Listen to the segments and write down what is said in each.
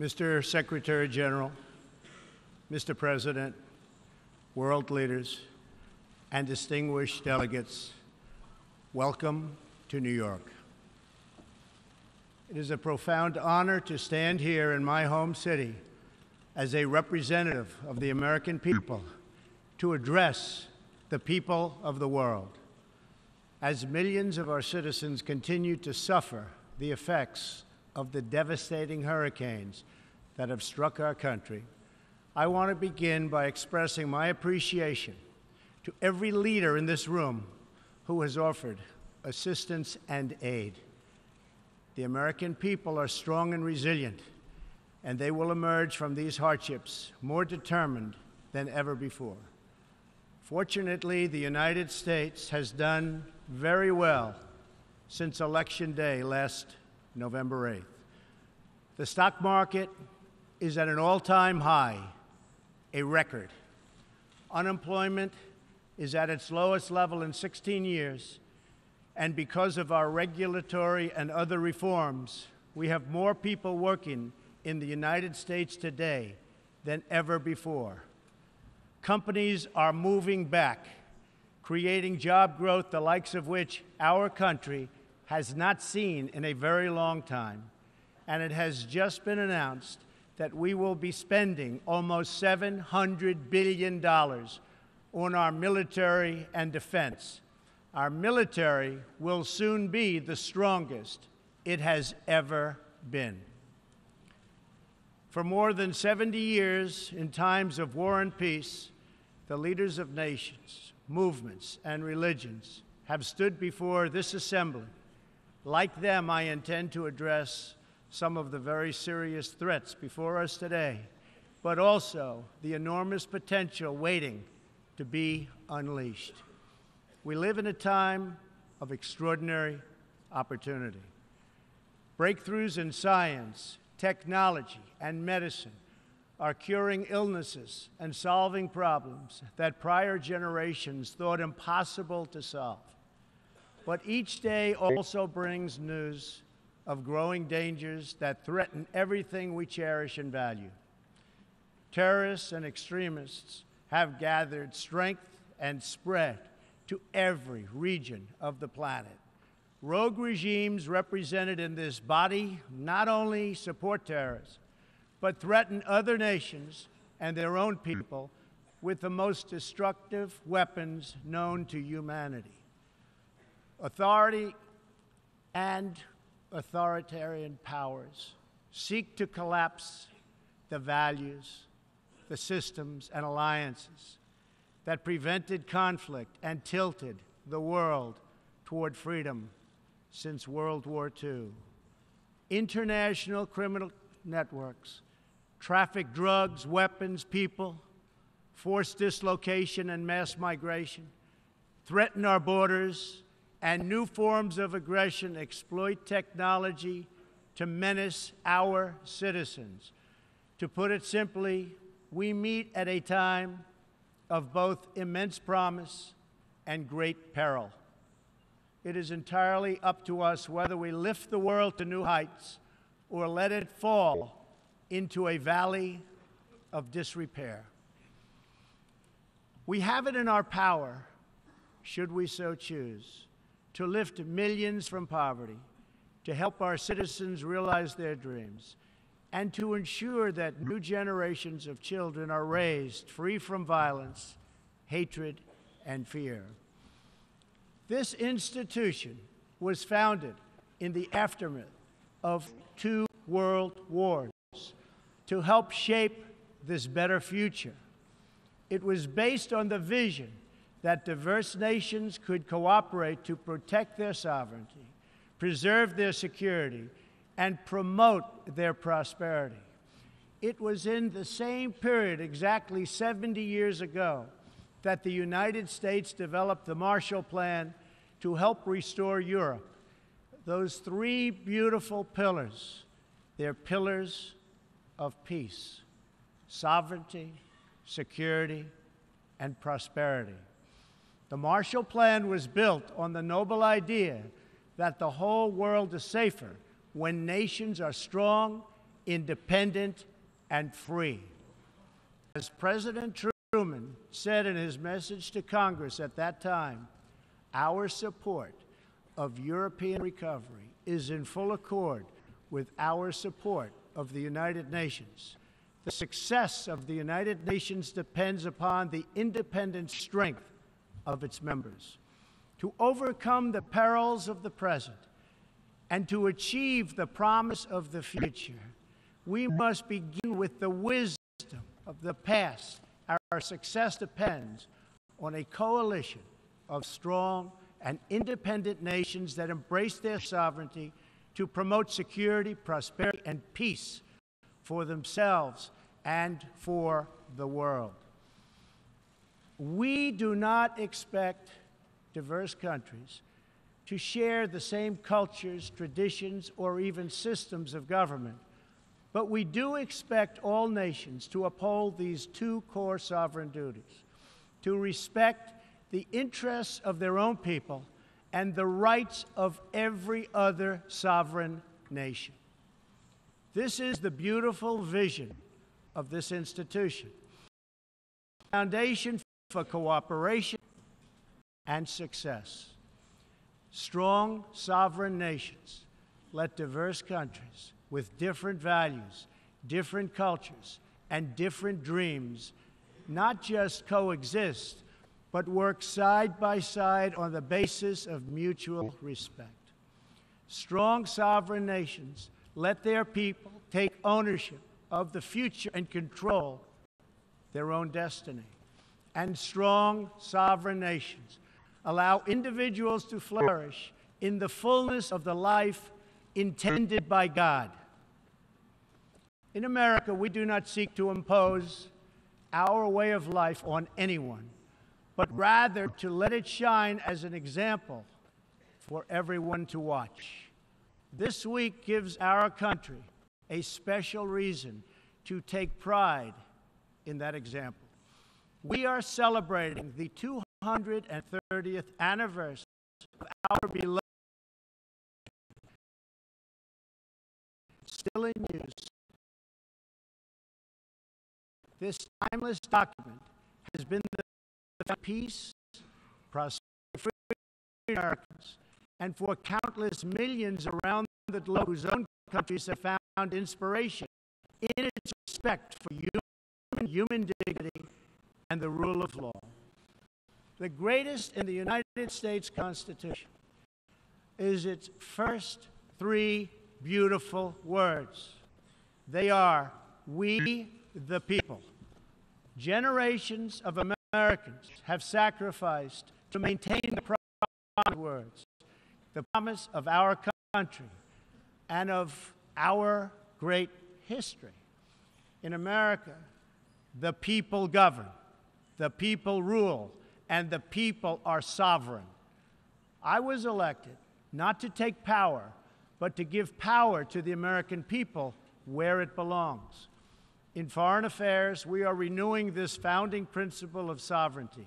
Mr. Secretary General, Mr. President, world leaders, and distinguished delegates, welcome to New York. It is a profound honor to stand here in my home city as a representative of the American people to address the people of the world. As millions of our citizens continue to suffer the effects of the devastating hurricanes that have struck our country, I want to begin by expressing my appreciation to every leader in this room who has offered assistance and aid. The American people are strong and resilient, and they will emerge from these hardships more determined than ever before. Fortunately, the United States has done very well since Election Day last November 8th. The stock market is at an all-time high, a record. Unemployment is at its lowest level in 16 years, and because of our regulatory and other reforms, we have more people working in the United States today than ever before. Companies are moving back, creating job growth the likes of which our country has not seen in a very long time. And it has just been announced that we will be spending almost $700 billion on our military and defense. Our military will soon be the strongest it has ever been. For more than 70 years, in times of war and peace, the leaders of nations, movements, and religions have stood before this assembly. Like them, I intend to address some of the very serious threats before us today, but also the enormous potential waiting to be unleashed. We live in a time of extraordinary opportunity. Breakthroughs in science, technology, and medicine are curing illnesses and solving problems that prior generations thought impossible to solve. But each day also brings news of growing dangers that threaten everything we cherish and value. Terrorists and extremists have gathered strength and spread to every region of the planet. Rogue regimes represented in this body not only support terrorists, but threaten other nations and their own people with the most destructive weapons known to humanity. Authority and authoritarian powers seek to collapse the values, the systems, and alliances that prevented conflict and tilted the world toward freedom since World War II. International criminal networks traffic drugs, weapons, people, forced dislocation and mass migration, threaten our borders, and new forms of aggression exploit technology to menace our citizens. To put it simply, we meet at a time of both immense promise and great peril. It is entirely up to us whether we lift the world to new heights or let it fall into a valley of disrepair. We have it in our power, should we so choose, to lift millions from poverty, to help our citizens realize their dreams, and to ensure that new generations of children are raised free from violence, hatred, and fear. This institution was founded in the aftermath of 2 world wars to help shape this better future. It was based on the vision that diverse nations could cooperate to protect their sovereignty, preserve their security, and promote their prosperity. It was in the same period, exactly 70 years ago, that the United States developed the Marshall Plan to help restore Europe. Those 3 beautiful pillars, they're pillars of peace, sovereignty, security, and prosperity. The Marshall Plan was built on the noble idea that the whole world is safer when nations are strong independent, and free. As President Truman said in his message to Congress at that time, our support of European recovery is in full accord with our support of the United Nations. The success of the United Nations depends upon the independent strength of its members. To overcome the perils of the present and to achieve the promise of the future, we must begin with the wisdom of the past. Our success depends on a coalition of strong and independent nations that embrace their sovereignty to promote security, prosperity, and peace for themselves and for the world. We do not expect diverse countries to share the same cultures, traditions, or even systems of government, but we do expect all nations to uphold these two core sovereign duties: to respect the interests of their own people and the rights of every other sovereign nation. This is the beautiful vision of this institution, foundation for cooperation and success. Strong sovereign nations let diverse countries with different values, different cultures, and different dreams not just coexist, but work side by side on the basis of mutual respect. Strong sovereign nations let their people take ownership of the future and control their own destiny. And strong sovereign nations allow individuals to flourish in the fullness of the life intended by God. In America, we do not seek to impose our way of life on anyone, but rather to let it shine as an example for everyone to watch. This week gives our country a special reason to take pride in that example. We are celebrating the 230th anniversary of our beloved, still in use. This timeless document has been the peace, prosperity for Americans, and for countless millions around the globe whose own countries have found inspiration in its respect for human dignity and the rule of law. The greatest in the United States Constitution is its first three beautiful words. They are, "We the people." Generations of Americans have sacrificed to maintain the promise words, the promise of our country and of our great history. In America, the people govern, the people rule, and the people are sovereign. I was elected not to take power, but to give power to the American people where it belongs. In foreign affairs, we are renewing this founding principle of sovereignty.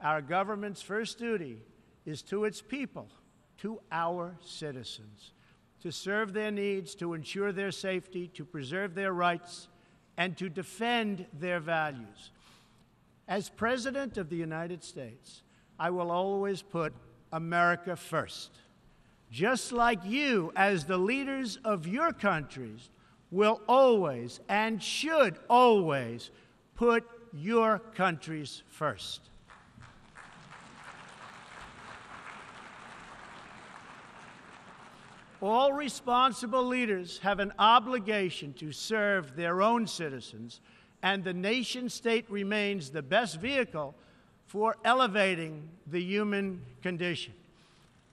Our government's first duty is to its people, to our citizens, to serve their needs, to ensure their safety, to preserve their rights, and to defend their values. As President of the United States, I will always put America first, just like you, as the leaders of your countries, will always and should always put your countries first. All responsible leaders have an obligation to serve their own citizens, and the nation-state remains the best vehicle for elevating the human condition.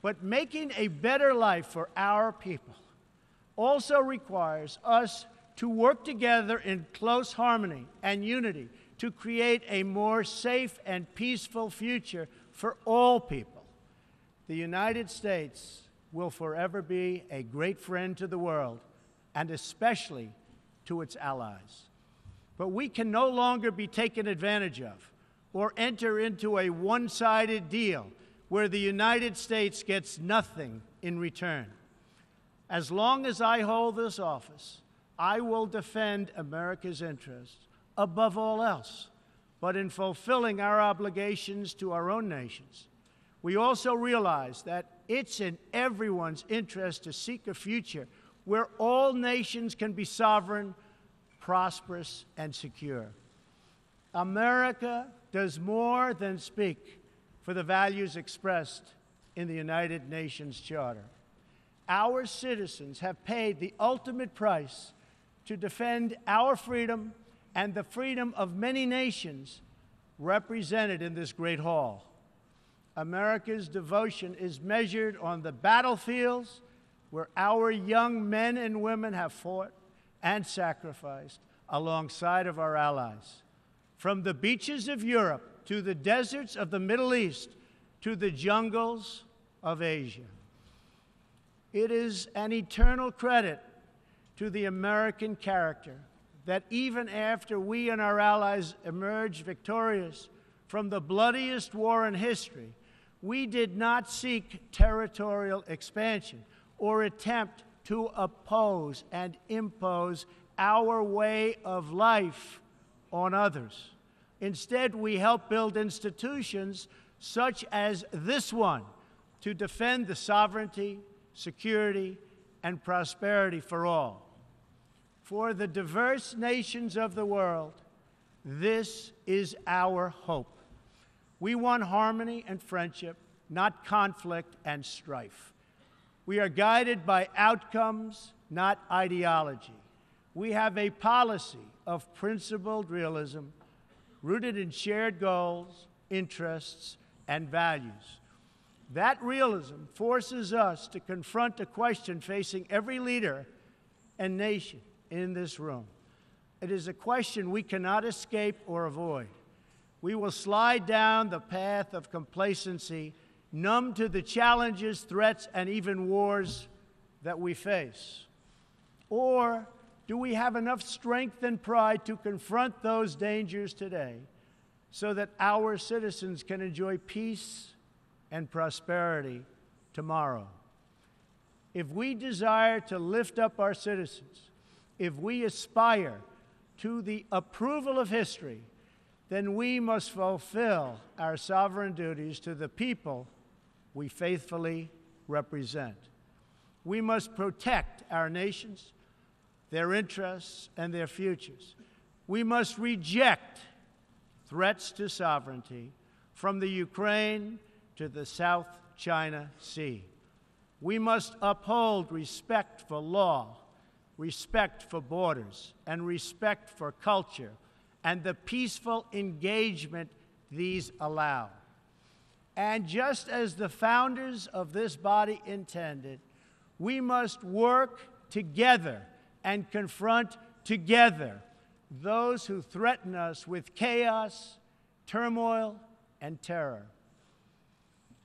But making a better life for our people also requires us to work together in close harmony and unity to create a more safe and peaceful future for all people. The United States will forever be a great friend to the world, and especially to its allies. But we can no longer be taken advantage of or enter into a one-sided deal where the United States gets nothing in return. As long as I hold this office, I will defend America's interests above all else, but in fulfilling our obligations to our own nations. We also realize that it's in everyone's interest to seek a future where all nations can be sovereign, prosperous, and secure. America does more than speak for the values expressed in the United Nations Charter. Our citizens have paid the ultimate price to defend our freedom and the freedom of many nations represented in this great hall. America's devotion is measured on the battlefields where our young men and women have fought and sacrificed alongside of our allies. From the beaches of Europe to the deserts of the Middle East to the jungles of Asia. It is an eternal credit to the American character that even after we and our allies emerged victorious from the bloodiest war in history, we did not seek territorial expansion or attempt to oppose and impose our way of life on others. Instead, we helped build institutions such as this one to defend the sovereignty, security, and prosperity for all. For the diverse nations of the world, this is our hope. We want harmony and friendship, not conflict and strife. We are guided by outcomes, not ideology. We have a policy of principled realism rooted in shared goals, interests, and values. That realism forces us to confront a question facing every leader and nation in this room. It is a question we cannot escape or avoid. We will slide down the path of complacency, numb to the challenges, threats, and even wars that we face. Or do we have enough strength and pride to confront those dangers today so that our citizens can enjoy peace and prosperity tomorrow? If we desire to lift up our citizens, if we aspire to the approval of history, then we must fulfill our sovereign duties to the people we faithfully represent. We must protect our nations, their interests, and their futures. We must reject threats to sovereignty from the Ukraine to the South China Sea. We must uphold respect for law, respect for borders, and respect for culture, and the peaceful engagement these allow. And just as the founders of this body intended, we must work together and confront together those who threaten us with chaos, turmoil, and terror.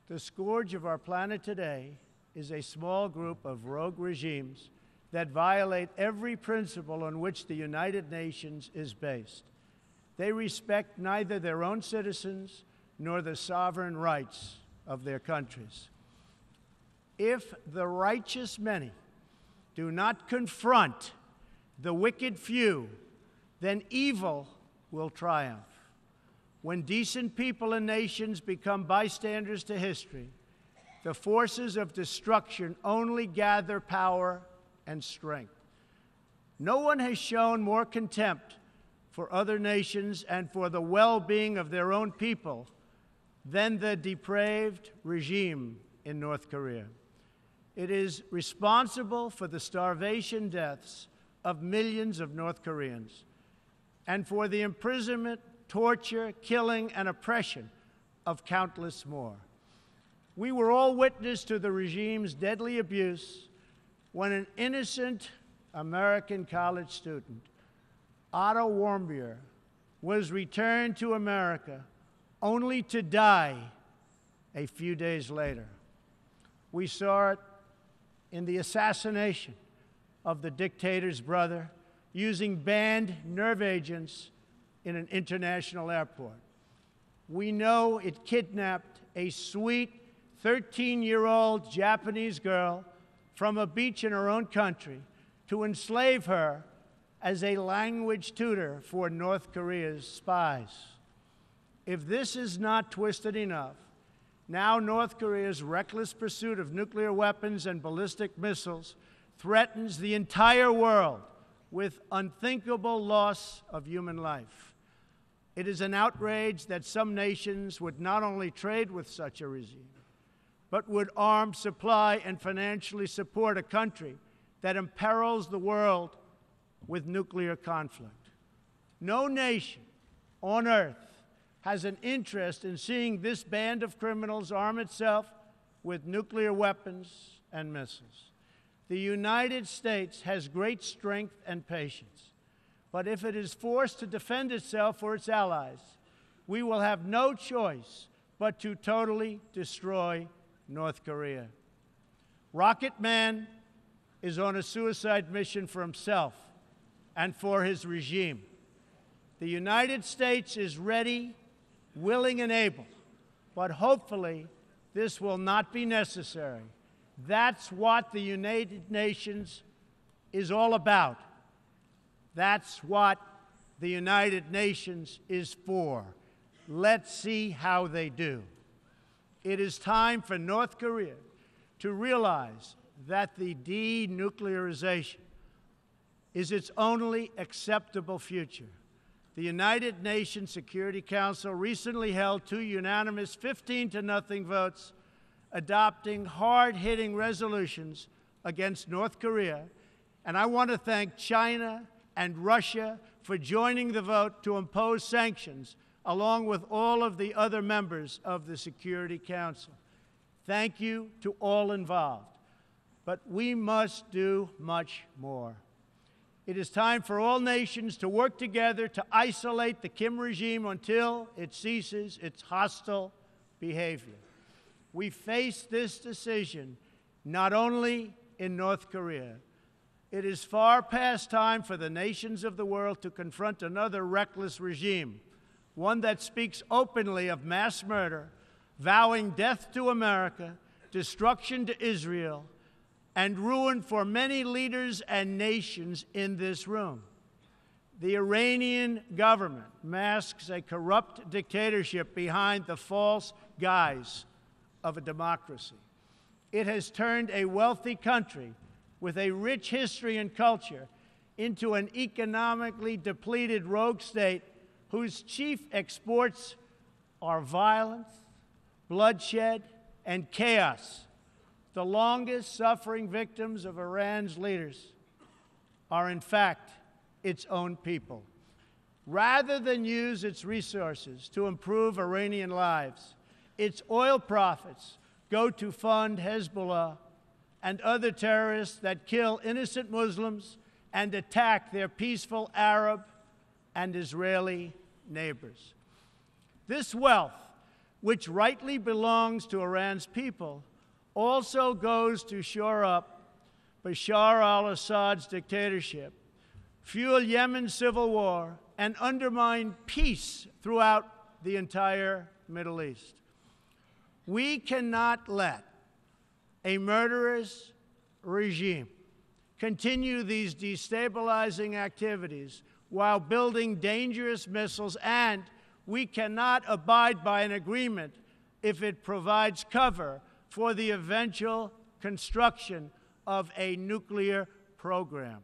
The scourge of our planet today is a small group of rogue regimes that violate every principle on which the United Nations is based. They respect neither their own citizens nor the sovereign rights of their countries. If the righteous many do not confront the wicked few, then evil will triumph. When decent people and nations become bystanders to history, the forces of destruction only gather power and strength. No one has shown more contempt for other nations and for the well-being of their own people than the depraved regime in North Korea. It is responsible for the starvation deaths of millions of North Koreans and for the imprisonment, torture, killing, and oppression of countless more. We were all witness to the regime's deadly abuse when an innocent American college student, Otto Warmbier, was returned to America only to die a few days later. We saw it in the assassination of the dictator's brother using banned nerve agents in an international airport. We know it kidnapped a sweet 13-year-old Japanese girl from a beach in her own country to enslave her as a language tutor for North Korea's spies. If this is not twisted enough, now North Korea's reckless pursuit of nuclear weapons and ballistic missiles threatens the entire world with unthinkable loss of human life. It is an outrage that some nations would not only trade with such a regime, but would arm, supply, and financially support a country that imperils the world with nuclear conflict. No nation on earth has an interest in seeing this band of criminals arm itself with nuclear weapons and missiles. The United States has great strength and patience, but if it is forced to defend itself or its allies, we will have no choice but to totally destroy North Korea. Rocket Man is on a suicide mission for himself and for his regime. The United States is ready, willing, and able, but hopefully this will not be necessary. That's what the United Nations is all about. That's what the United Nations is for. Let's see how they do. It is time for North Korea to realize that the denuclearization is its only acceptable future. The United Nations Security Council recently held 2 unanimous 15-0 votes adopting hard-hitting resolutions against North Korea, and I want to thank China and Russia for joining the vote to impose sanctions along with all of the other members of the Security Council. Thank you to all involved. But we must do much more. It is time for all nations to work together to isolate the Kim regime until it ceases its hostile behavior. We face this decision not only in North Korea. It is far past time for the nations of the world to confront another reckless regime, one that speaks openly of mass murder, vowing death to America, destruction to Israel, and ruin for many leaders and nations in this room. The Iranian government masks a corrupt dictatorship behind the false guise of a democracy. It has turned a wealthy country with a rich history and culture into an economically depleted rogue state whose chief exports are violence, bloodshed, and chaos. The longest suffering victims of Iran's leaders are, in fact, its own people. Rather than use its resources to improve Iranian lives, its oil profits go to fund Hezbollah and other terrorists that kill innocent Muslims and attack their peaceful Arab and Israeli neighbors. This wealth, which rightly belongs to Iran's people, also goes to shore up Bashar al-Assad's dictatorship, fuel Yemen's civil war, and undermine peace throughout the entire Middle East. We cannot let a murderous regime continue these destabilizing activities while building dangerous missiles, and we cannot abide by an agreement if it provides cover for the eventual construction of a nuclear program.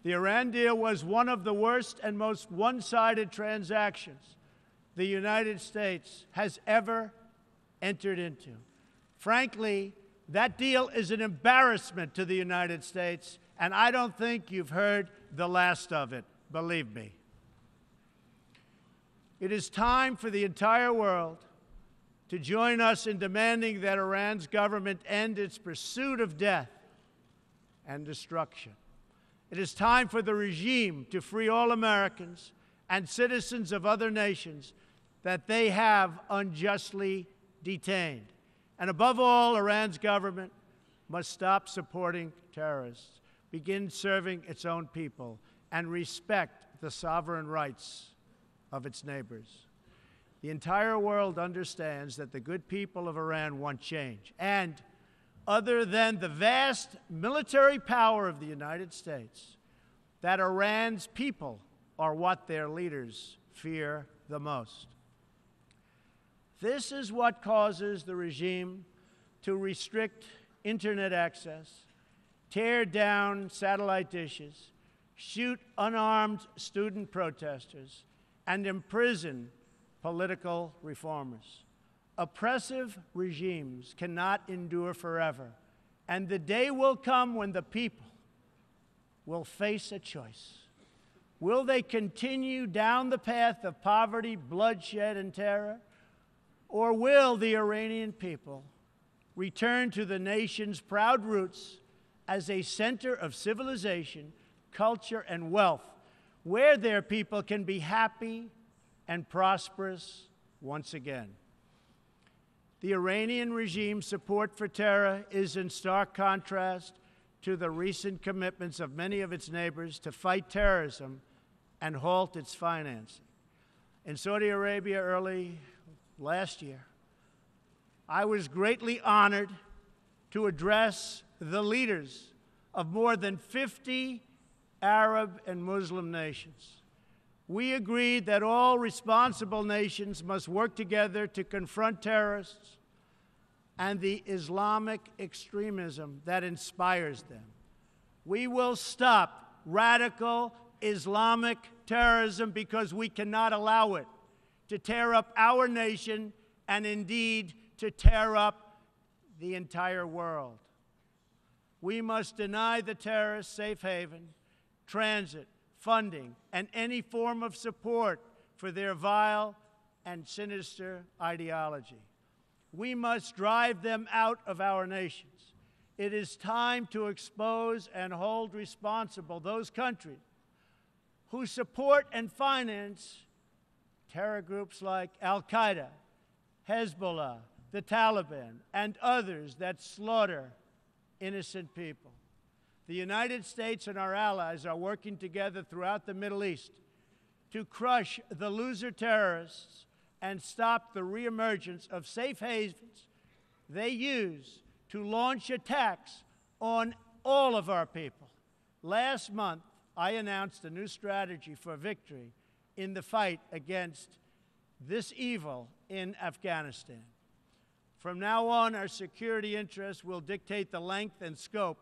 The Iran deal was one of the worst and most one-sided transactions the United States has ever entered into. Frankly, that deal is an embarrassment to the United States, and I don't think you've heard the last of it, believe me. It is time for the entire world to join us in demanding that Iran's government end its pursuit of death and destruction. It is time for the regime to free all Americans and citizens of other nations that they have unjustly detained. And above all, Iran's government must stop supporting terrorists, begin serving its own people, and respect the sovereign rights of its neighbors. The entire world understands that the good people of Iran want change. And other than the vast military power of the United States, that Iran's people are what their leaders fear the most. This is what causes the regime to restrict internet access, tear down satellite dishes, shoot unarmed student protesters, and imprison political reformers. Oppressive regimes cannot endure forever, and the day will come when the people will face a choice. Will they continue down the path of poverty, bloodshed, and terror, or will the Iranian people return to the nation's proud roots as a center of civilization, culture, and wealth, where their people can be happy and prosperous once again? The Iranian regime's support for terror is in stark contrast to the recent commitments of many of its neighbors to fight terrorism and halt its financing. In Saudi Arabia early last year, I was greatly honored to address the leaders of more than 50 Arab and Muslim nations. We agreed that all responsible nations must work together to confront terrorists and the Islamic extremism that inspires them. We will stop radical Islamic terrorism because we cannot allow it to tear up our nation and indeed to tear up the entire world. We must deny the terrorists safe haven, transit, funding, and any form of support for their vile and sinister ideology. We must drive them out of our nations. It is time to expose and hold responsible those countries who support and finance terror groups like Al-Qaeda, Hezbollah, the Taliban, and others that slaughter innocent people. The United States and our allies are working together throughout the Middle East to crush the loser terrorists and stop the reemergence of safe havens they use to launch attacks on all of our people. Last month, I announced a new strategy for victory in the fight against this evil in Afghanistan. From now on, our security interests will dictate the length and scope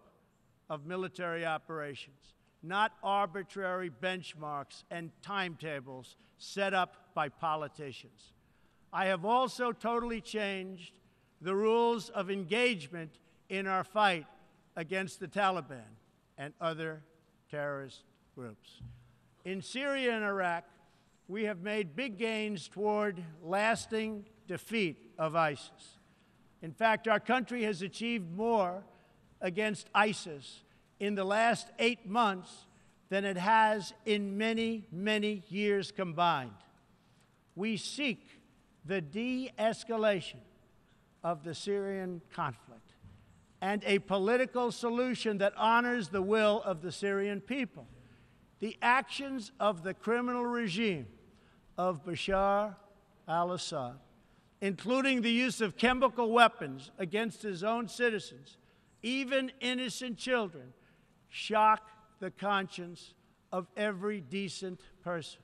of military operations, not arbitrary benchmarks and timetables set up by politicians. I have also totally changed the rules of engagement in our fight against the Taliban and other terrorist groups. In Syria and Iraq, we have made big gains toward lasting defeat of ISIS. In fact, our country has achieved more against ISIS in the last 8 months than it has in many, many years combined. We seek the de-escalation of the Syrian conflict and a political solution that honors the will of the Syrian people. The actions of the criminal regime of Bashar al-Assad, including the use of chemical weapons against his own citizens, even innocent children, shock the conscience of every decent person.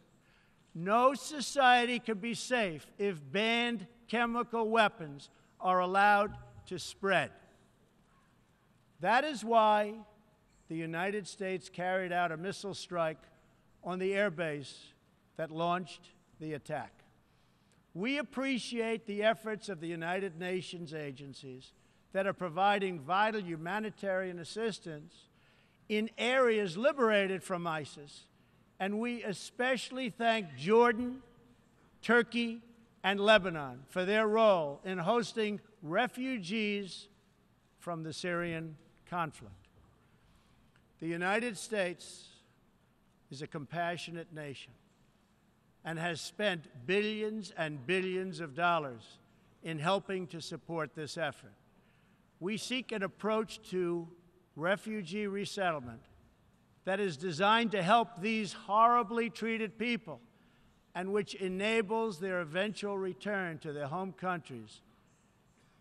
No society can be safe if banned chemical weapons are allowed to spread. That is why the United States carried out a missile strike on the airbase that launched the attack. We appreciate the efforts of the United Nations agencies that are providing vital humanitarian assistance in areas liberated from ISIS, and we especially thank Jordan, Turkey, and Lebanon for their role in hosting refugees from the Syrian conflict. The United States is a compassionate nation and has spent billions and billions of dollars in helping to support this effort. We seek an approach to refugee resettlement that is designed to help these horribly treated people and which enables their eventual return to their home countries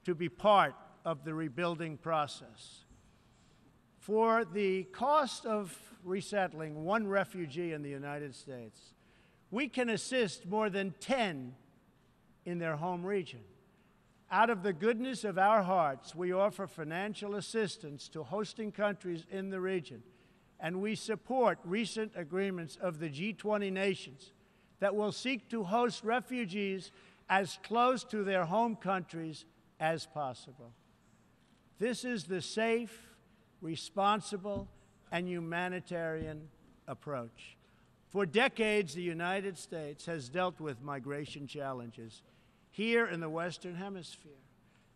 to be part of the rebuilding process. For the cost of resettling one refugee in the United States, we can assist more than 10 in their home region. Out of the goodness of our hearts, we offer financial assistance to hosting countries in the region, and we support recent agreements of the G20 nations that will seek to host refugees as close to their home countries as possible. This is the safe, responsible, and humanitarian approach. For decades, the United States has dealt with migration challenges here in the Western Hemisphere.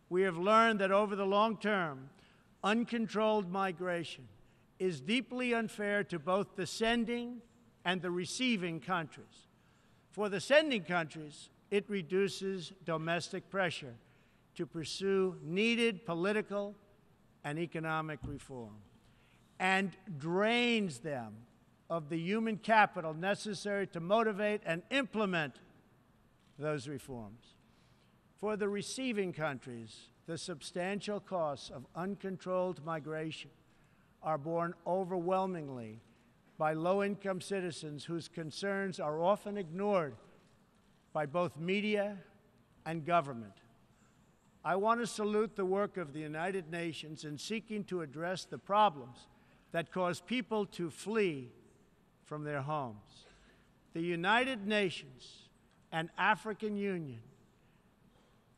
We have learned that over the long term, uncontrolled migration is deeply unfair to both the sending and the receiving countries. For the sending countries, it reduces domestic pressure to pursue needed political and economic reform, and drains them of the human capital necessary to motivate and implement those reforms. For the receiving countries, the substantial costs of uncontrolled migration are borne overwhelmingly by low-income citizens whose concerns are often ignored by both media and government. I want to salute the work of the United Nations in seeking to address the problems that cause people to flee from their homes. The United Nations and African Union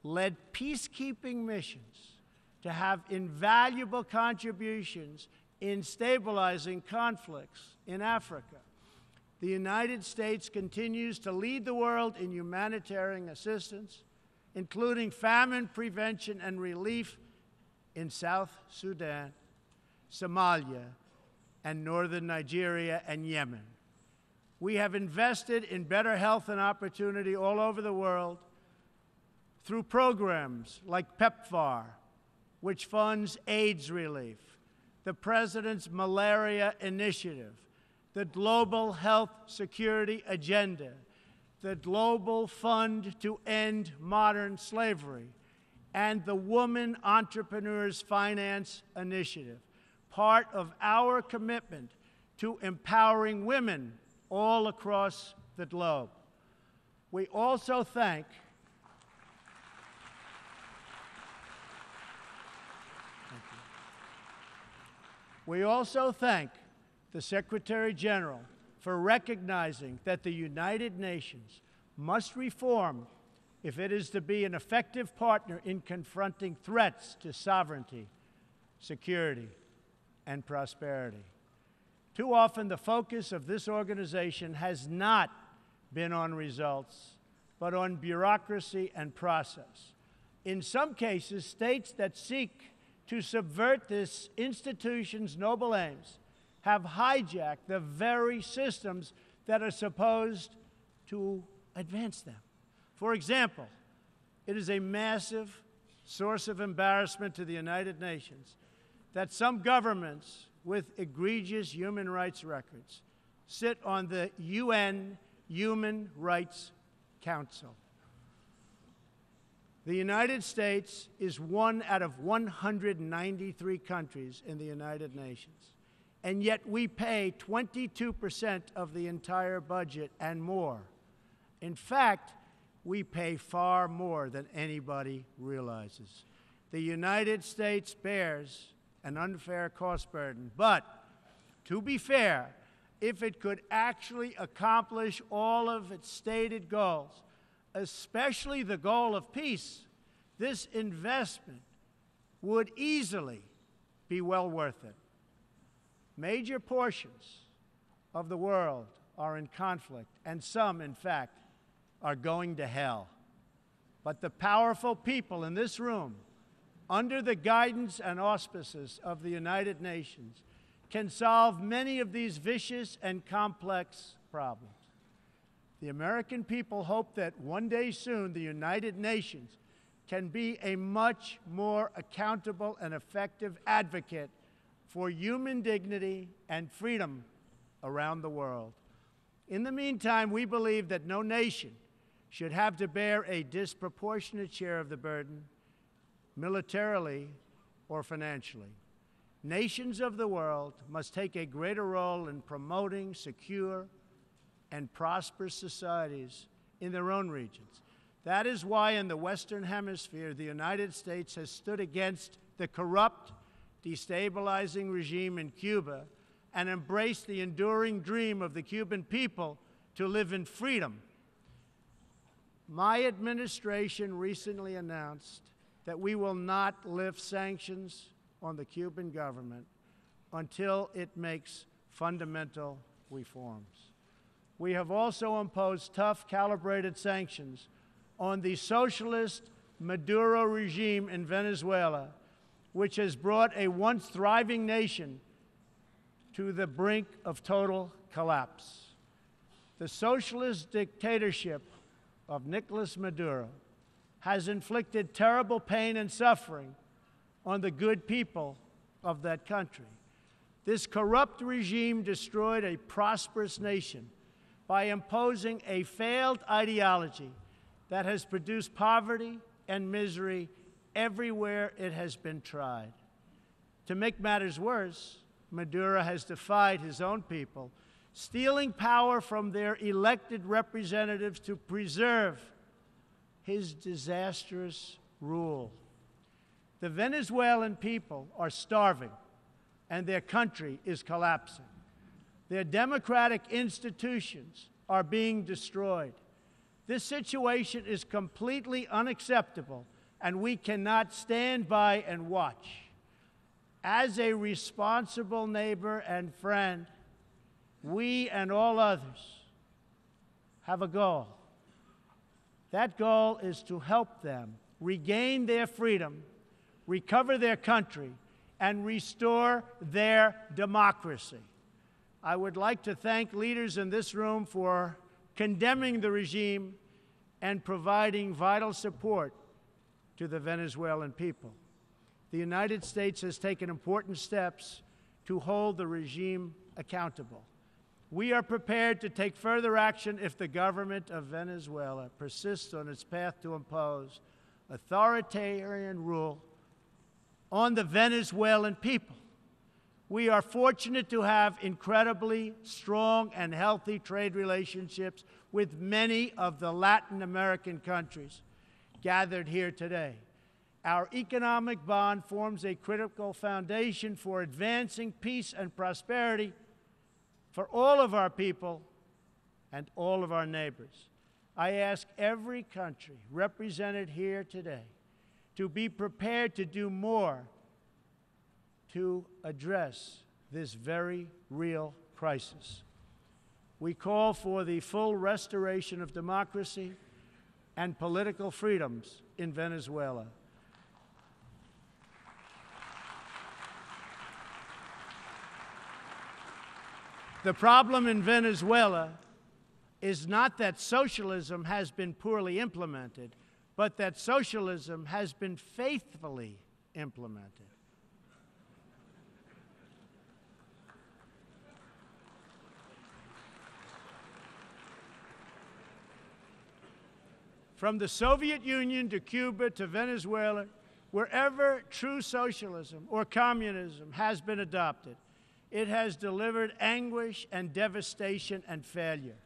led peacekeeping missions to have invaluable contributions in stabilizing conflicts in Africa. The United States continues to lead the world in humanitarian assistance, including famine prevention and relief in South Sudan, Somalia, and northern Nigeria and Yemen. We have invested in better health and opportunity all over the world through programs like PEPFAR, which funds AIDS relief, the President's Malaria Initiative, the Global Health Security Agenda, the Global Fund to End Modern Slavery, and the Woman Entrepreneurs Finance Initiative, part of our commitment to empowering women all across the globe. We also thank the Secretary General for recognizing that the United Nations must reform if it is to be an effective partner in confronting threats to sovereignty, security, and prosperity. Too often, the focus of this organization has not been on results, but on bureaucracy and process. In some cases, states that seek to subvert this institution's noble aims have hijacked the very systems that are supposed to advance them. For example, it is a massive source of embarrassment to the United Nations that some governments with egregious human rights records sit on the UN Human Rights Council. The United States is one out of 193 countries in the United Nations, and yet we pay 22% of the entire budget and more. In fact, we pay far more than anybody realizes. The United States bears an unfair cost burden, but to be fair, if it could actually accomplish all of its stated goals, especially the goal of peace, this investment would easily be well worth it. Major portions of the world are in conflict, and some, in fact, are going to hell. But the powerful people in this room, under the guidance and auspices of the United Nations, can solve many of these vicious and complex problems. The American people hope that one day soon the United Nations can be a much more accountable and effective advocate for human dignity and freedom around the world. In the meantime, we believe that no nation should have to bear a disproportionate share of the burden, militarily or financially. Nations of the world must take a greater role in promoting secure and prosperous societies in their own regions. That is why in the Western Hemisphere, the United States has stood against the corrupt, destabilizing regime in Cuba and embraced the enduring dream of the Cuban people to live in freedom. My administration recently announced that we will not lift sanctions on the Cuban government until it makes fundamental reforms. We have also imposed tough, calibrated sanctions on the socialist Maduro regime in Venezuela, which has brought a once thriving nation to the brink of total collapse. The socialist dictatorship of Nicolas Maduro has inflicted terrible pain and suffering on the good people of that country. This corrupt regime destroyed a prosperous nation by imposing a failed ideology that has produced poverty and misery everywhere it has been tried. To make matters worse, Maduro has defied his own people, stealing power from their elected representatives to preserve his disastrous rule. The Venezuelan people are starving, and their country is collapsing. Their democratic institutions are being destroyed. This situation is completely unacceptable, and we cannot stand by and watch. As a responsible neighbor and friend, we and all others have a goal. That goal is to help them regain their freedom, recover their country, and restore their democracy. I would like to thank leaders in this room for condemning the regime and providing vital support to the Venezuelan people. The United States has taken important steps to hold the regime accountable. We are prepared to take further action if the government of Venezuela persists on its path to impose authoritarian rule on the Venezuelan people. We are fortunate to have incredibly strong and healthy trade relationships with many of the Latin American countries gathered here today. Our economic bond forms a critical foundation for advancing peace and prosperity for all of our people and all of our neighbors. I ask every country represented here today to be prepared to do more to address this very real crisis. We call for the full restoration of democracy and political freedoms in Venezuela. The problem in Venezuela is not that socialism has been poorly implemented, but that socialism has been faithfully implemented. From the Soviet Union to Cuba to Venezuela, wherever true socialism or communism has been adopted, it has delivered anguish and devastation and failure.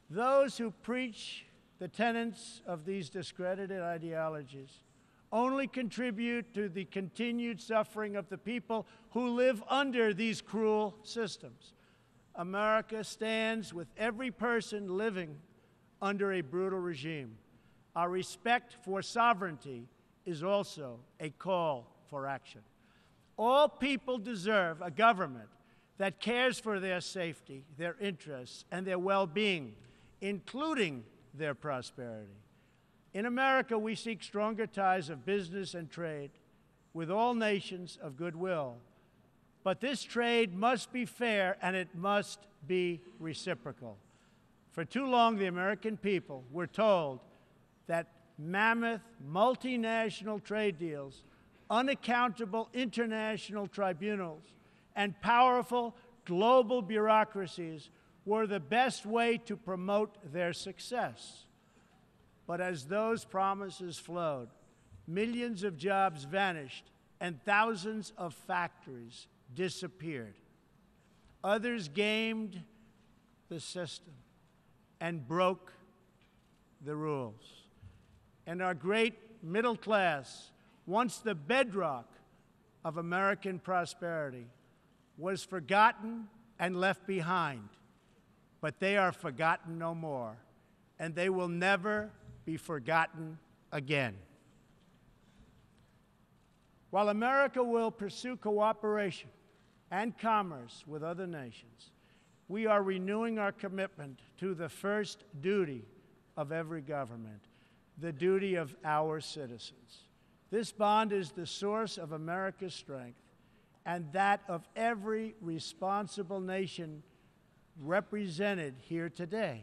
Those who preach the tenets of these discredited ideologies only contribute to the continued suffering of the people who live under these cruel systems. America stands with every person living under a brutal regime. Our respect for sovereignty is also a call for action. All people deserve a government that cares for their safety, their interests, and their well-being, including their prosperity. In America, we seek stronger ties of business and trade with all nations of goodwill. But this trade must be fair and it must be reciprocal. For too long, the American people were told that mammoth multinational trade deals, unaccountable international tribunals, and powerful global bureaucracies were the best way to promote their success. But as those promises flowed, millions of jobs vanished and thousands of factories disappeared. Others gamed the system and broke the rules. And our great middle class, once the bedrock of American prosperity, was forgotten and left behind. But they are forgotten no more, and they will never be forgotten again. While America will pursue cooperation and commerce with other nations, we are renewing our commitment to the first duty of every government, the duty of our citizens. This bond is the source of America's strength and that of every responsible nation represented here today.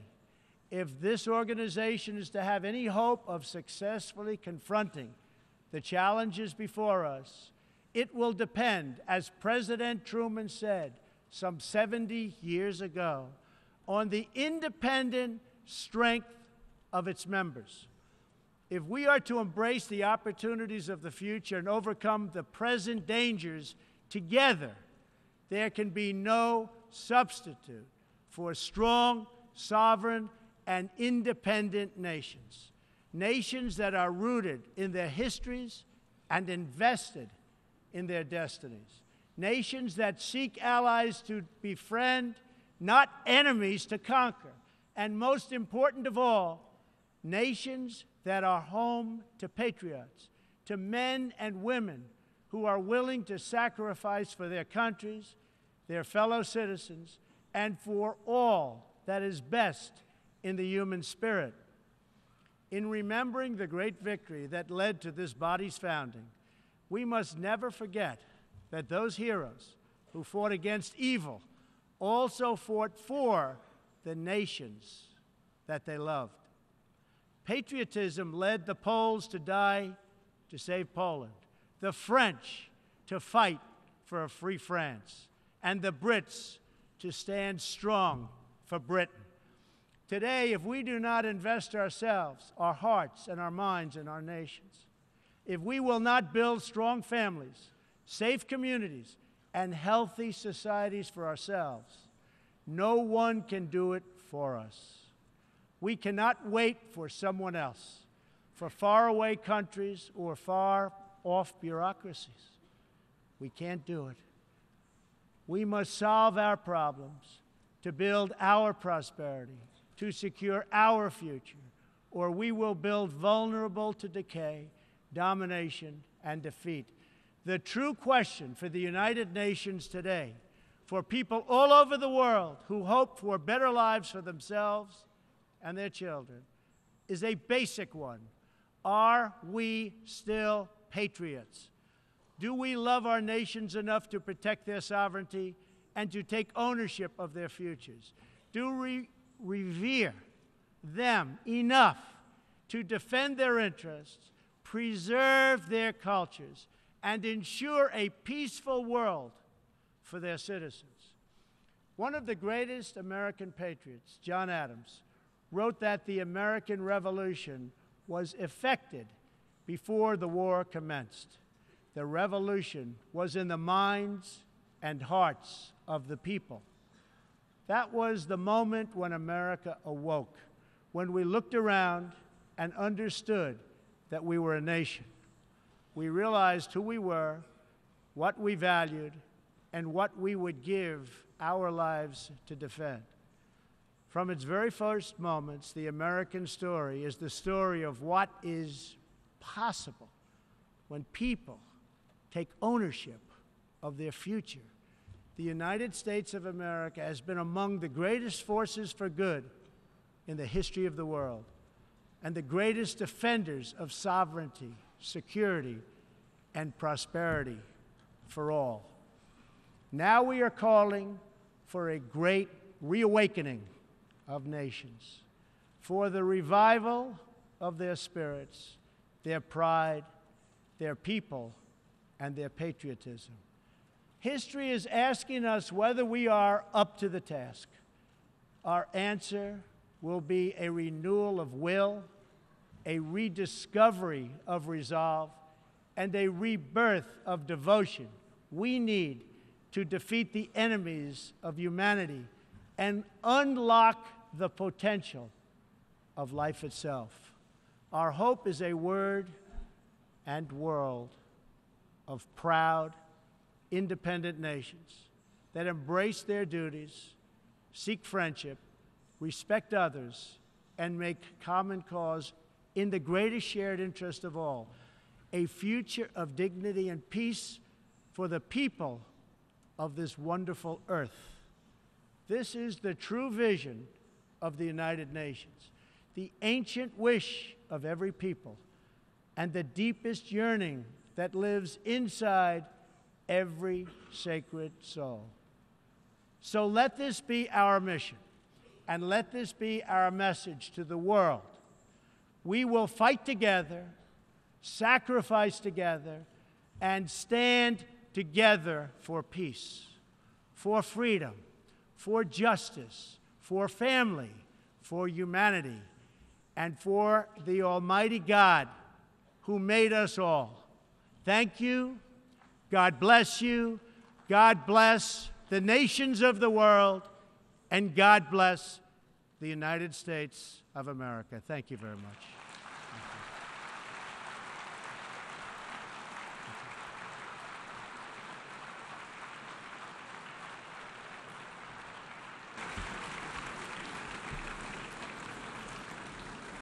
If this organization is to have any hope of successfully confronting the challenges before us, it will depend, as President Truman said some 70 years ago, on the independent strength of its members. If we are to embrace the opportunities of the future and overcome the present dangers together, there can be no substitute for strong, sovereign, and independent nations. Nations that are rooted in their histories and invested in their destinies. Nations that seek allies to befriend, not enemies to conquer. And most important of all, nations that are home to patriots, to men and women who are willing to sacrifice for their countries, their fellow citizens, and for all that is best in the human spirit. In remembering the great victory that led to this body's founding, we must never forget that those heroes who fought against evil also fought for the nations that they loved. Patriotism led the Poles to die to save Poland, the French to fight for a free France, and the Brits to stand strong for Britain. Today, if we do not invest ourselves, our hearts, and our minds in our nations, if we will not build strong families, safe communities, and healthy societies for ourselves, no one can do it for us. We cannot wait for someone else, for faraway countries or far-off bureaucracies. We can't do it. We must solve our problems to build our prosperity, to secure our future, or we will build vulnerable to decay, domination, and defeat. The true question for the United Nations today, for people all over the world who hope for better lives for themselves and their children, is a basic one. Are we still patriots? Do we love our nations enough to protect their sovereignty and to take ownership of their futures? Do we revere them enough to defend their interests, preserve their cultures, and ensure a peaceful world for their citizens? One of the greatest American patriots, John Adams, wrote that the American Revolution was effected before the war commenced. The revolution was in the minds and hearts of the people. That was the moment when America awoke, when we looked around and understood that we were a nation. We realized who we were, what we valued, and what we would give our lives to defend. From its very first moments, the American story is the story of what is possible when people take ownership of their future. The United States of America has been among the greatest forces for good in the history of the world and the greatest defenders of sovereignty, security, and prosperity for all. Now we are calling for a great reawakening of nations, for the revival of their spirits, their pride, their people, and their patriotism. History is asking us whether we are up to the task. Our answer will be a renewal of will, a rediscovery of resolve, and a rebirth of devotion we need to defeat the enemies of humanity and unlock the potential of life itself. Our hope is a word and world of proud, independent nations that embrace their duties, seek friendship, respect others, and make common cause in the greatest shared interest of all, a future of dignity and peace for the people of this wonderful earth. This is the true vision of the United Nations, the ancient wish of every people, and the deepest yearning that lives inside every sacred soul. So let this be our mission, and let this be our message to the world. We will fight together, sacrifice together, and stand together for peace, for freedom, for justice, for family, for humanity, and for the Almighty God who made us all. Thank you. God bless you. God bless the nations of the world, and God bless the United States of America. Thank you very much.